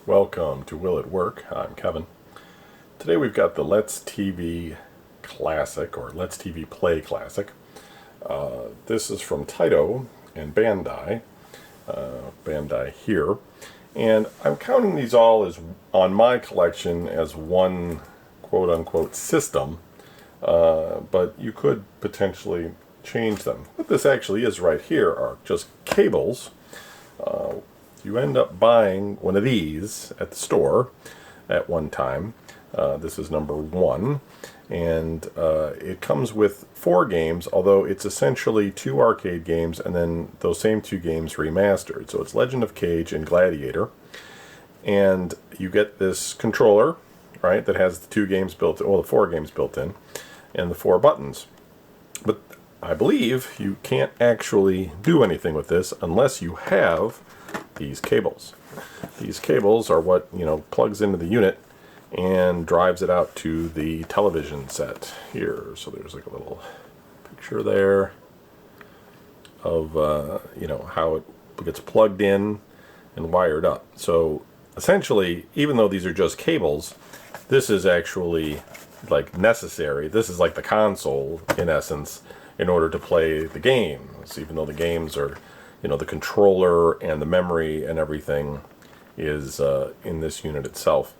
Welcome to Will It Work? I'm Kevin. Today we've got the Let's TV Classic, or Let's TV Play Classic. This is from Taito and Bandai. Bandai here. And I'm counting these all as on my collection as one quote-unquote system, but you could potentially change them. What this actually is right here are just cables. You end up buying one of these at the store at one time. This is number 1, and it comes with 4 games, although it's essentially 2 arcade games and then those same 2 games remastered. So it's Legend of Cage and Gladiator, and you get this controller, right, that has the 2 games built, well, the 4 games built in, and the 4 buttons. But I believe you can't actually do anything with this unless you have these cables. These cables are what, plugs into the unit and drives it out to the television set here. So there's like a little picture there of how it gets plugged in and wired up. So essentially, even though these are just cables, this is actually like necessary. This is like the console in essence in order to play the games, even though the games are, the controller and the memory and everything is in this unit itself.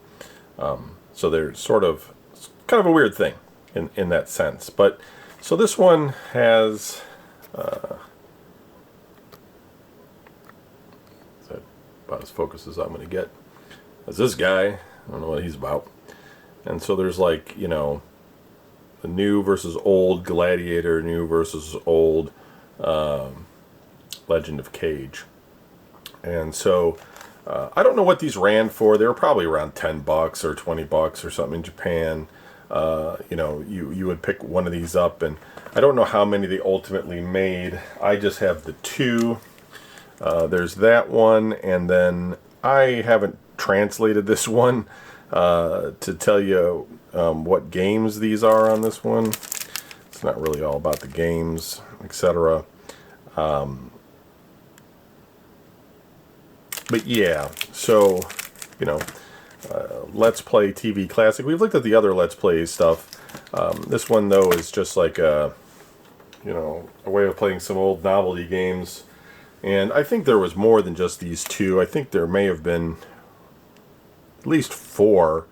So they're kind of a weird thing in that sense. But so this one has is that about as focused as I'm going to get. As this guy, I don't know what he's about. And so there's like, the new versus old Gladiator, new versus old Legend of Cage. And so I don't know what these ran for. They were probably around $10 or $20 or something in Japan. You would pick one of these up, and I don't know how many they ultimately made. I just have the 2. There's that one, and then I haven't translated this one to tell you what games these are on this one. It's not really all about the games, etc. But yeah, so, Let's Play TV Classic. We've looked at the other Let's Play stuff. This one, though, is just like a way of playing some old novelty games. And I think there was more than just these 2. I think there may have been at least 4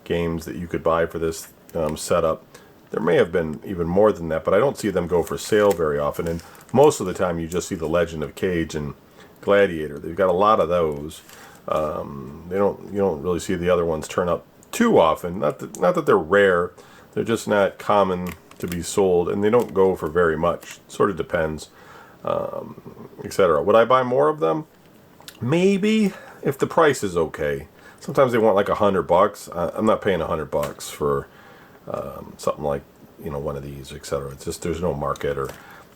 games that you could buy for this setup. There may have been even more than that, but I don't see them go for sale very often. And most of the time, you just see the Legend of Cage and Gladiator. They've got a lot of those. You don't really see the other ones turn up too often. Not that they're rare. They're just not common to be sold, and they don't go for very much. Sort of depends, etc. Would I buy more of them? Maybe, if the price is okay. Sometimes they want like $100. I'm not paying $100 for something like one of these, etc. It's just there's no market or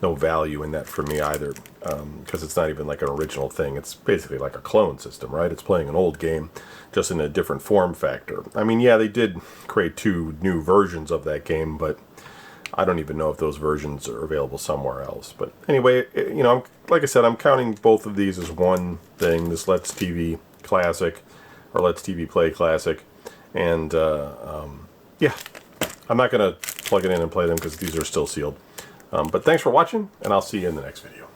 no value in that for me either, because it's not even like an original thing. It's basically like a clone system, right? It's playing an old game just in a different form factor. I mean, yeah, they did create 2 new versions of that game, but I don't even know if those versions are available somewhere else. But anyway, like I said, I'm counting both of these as one thing, this Let's TV Classic or Let's TV Play Classic. And yeah, I'm not going to plug it in and play them because these are still sealed. But thanks for watching, and I'll see you in the next video.